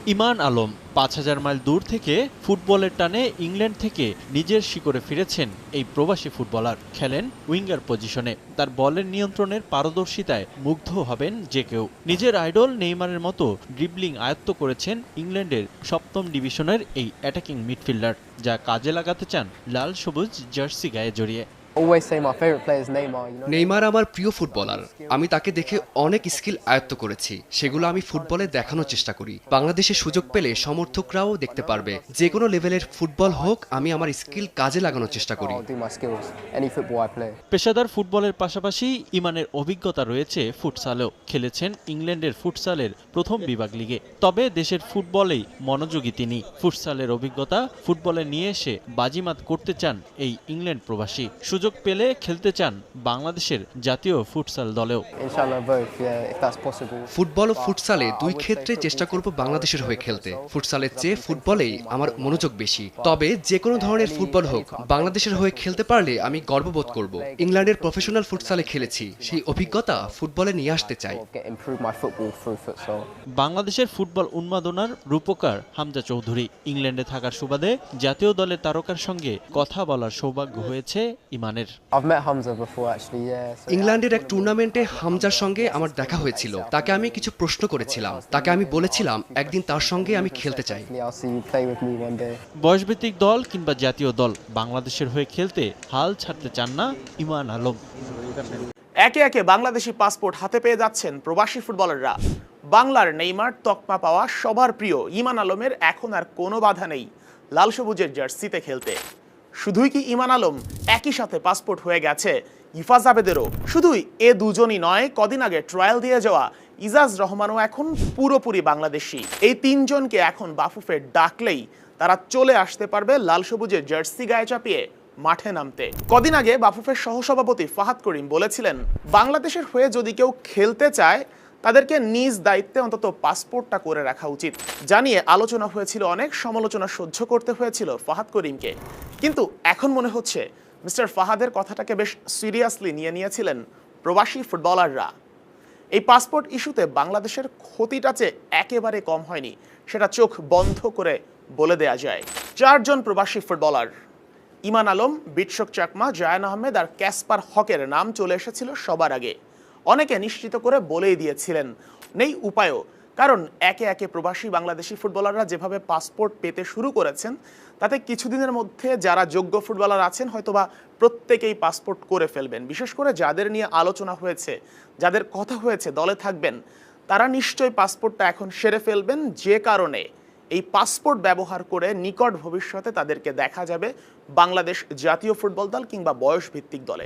ইমান Alam ৫,০০০ mile দূর থেকে ফুটবলের টানে ইংল্যান্ড থেকে নিজের শিকড়ে ফিরেছেন এই প্রবাসী ফুটবলার। খেলেন উইঙ্গার পজিশনে। তার বলের নিয়ন্ত্রণের পারদর্শিতায় মুগ্ধ হবেন যে কেউ। নিজের আইডল নেইমারের মতো ড্রিবলিং আয়ত্ত করেছেন ইংল্যান্ডের সপ্তম ডিভিশনের এই অ্যাটাকিং মিডফিল্ডার, যা কাজে লাগাতে চান লাল সবুজ জার্সি গায়ে জড়িয়ে। নেইমার আমার প্রিয় ফুটবলার। আমি তাকে দেখে অনেক স্কিল আয়ত্ত করেছি, সেগুলো আমি ফুটবলে দেখানোর চেষ্টা করি। বাংলাদেশে সুযোগ পেলে সমর্থকরাও দেখতে পারবে। যে কোনো লেভেলের ফুটবল হোক, আমি আমার স্কিল কাজে লাগানোর চেষ্টা করি। পেশাদার ফুটবলের পাশাপাশি ইমানের অভিজ্ঞতা রয়েছে ফুটসালেও। খেলেছেন ইংল্যান্ডের ফুটসালের প্রথম বিভাগ লিগে। তবে দেশের ফুটবলেই মনোযোগী তিনি। ফুটসালের অভিজ্ঞতা ফুটবলে নিয়ে এসে বাজিমাত করতে চান এই ইংল্যান্ড প্রবাসী। সুযোগ পেলে খেলতে চান বাংলাদেশের জাতীয় ফুটসাল দলেও। ফুটবল ও ফুটসালে দুই ক্ষেত্রে চেষ্টা করব বাংলাদেশের হয়ে খেলতে। ফুটসালের চেয়ে ফুটবলেই আমার মনোযোগ বেশি। তবে যে কোনো ধরনের ফুটবল হোক, বাংলাদেশের হয়ে খেলতে পারলে আমি গর্ববোধ করব। ইংল্যান্ডের প্রফেশনাল ফুটসালে খেলেছি, সেই অভিজ্ঞতা ফুটবলে নিয়ে আসতে চাই। বাংলাদেশের ফুটবল উন্মাদনার রূপকার হামজা চৌধুরী। ইংল্যান্ডে থাকার সুবাদে জাতীয় দলের তারকার সঙ্গে কথা বলার সৌভাগ্য হয়েছে ইমানের। ইংল্যান্ডের এক টুর্নামেন্টে হামজার সঙ্গে আমার দেখা হয়েছিল। তাকে আমি কিছু প্রশ্ন করেছিলাম। তাকে আমি বলেছিলাম একদিন তার সঙ্গে আমি খেলতে চাই। বয়সভিত্তিক দল কিংবা জাতীয় দল, বাংলাদেশের হয়ে খেলতে হাল ছাড়তে চান না ইমান আলম। একে একে বাংলাদেশি পাসপোর্ট হাতে পেয়ে যাচ্ছেন প্রবাসী ফুটবলাররা। বাংলার নেইমার তকমা পাওয়া সবার প্রিয় ইমান আলমের এখন আর কোনো বাধা নেই লাল সবুজের জার্সিতে খেলতে। শুধুই কি ইমান আলম, একই সাথে পাসপোর্ট হয়ে গেছে ইফাজ আবেদেরও। শুধুই এ দুজনই নয়, কদিন আগে ট্রায়াল দিয়ে যাওয়া ইজাজ রহমানও এখন পুরোপুরি বাংলাদেশি। এই তিনজনকে এখন বাফুফে ডাকলেই তারা চলে আসতে পারবে লাল সবুজের জার্সি গায়ে চাপিয়ে মাঠে নামতে। কদিন আগে বাফুফের সহসভাপতি ফাহাদ করিম বলেছিলেন, বাংলাদেশের হয়ে যদি কেউ খেলতে চায় তাদেরকে নিজ দায়িত্বে অন্তত পাসপোর্টটা করে রাখা উচিত। জানিয়ে আলোচনা হয়েছিল, অনেক সমালোচনা সহ্য করতে হয়েছিল ফাহাদ করিমকে। কিন্তু এখন মনে হচ্ছে মিস্টার ফাহাদের কথাটাকে বেশ সিরিয়াসলি নিয়েছিলেন প্রবাসী ফুটবলাররা। এই পাসপোর্ট ইস্যুতে বাংলাদেশের ক্ষতিটা যে একেবারে কম হয়নি, সেটা চোখ বন্ধ করে বলে দেয়া যায়। 4 জন প্রবাসী ফুটবলার ইমান আলম, বিটশক চাকমা, জায়ান আহমেদ আর ক্যাসপার হকের নাম চলে এসেছিল সবার আগে। অনেকে নিশ্চিত করে বলেই দিয়েছিলেন নেই উপায়ও, কারণ একে একে প্রবাসী বাংলাদেশি ফুটবলাররা যেভাবে পাসপোর্ট পেতে শুরু করেছেন, তাতে কিছুদিনের মধ্যে যারা যোগ্য ফুটবলার আছেন হয়তোবা প্রত্যেকেই পাসপোর্ট করে ফেলবেন। বিশেষ করে যাদের নিয়ে আলোচনা হয়েছে, যাদের কথা হয়েছে দলে থাকবেন, তারা নিশ্চয়ই পাসপোর্টটা এখন সেরে ফেলবেন। যে কারণে এই পাসপোর্ট ব্যবহার করে নিকট ভবিষ্যতে তাদেরকে দেখা যাবে বাংলাদেশ জাতীয় ফুটবল দল কিংবা বয়সভিত্তিক দলে।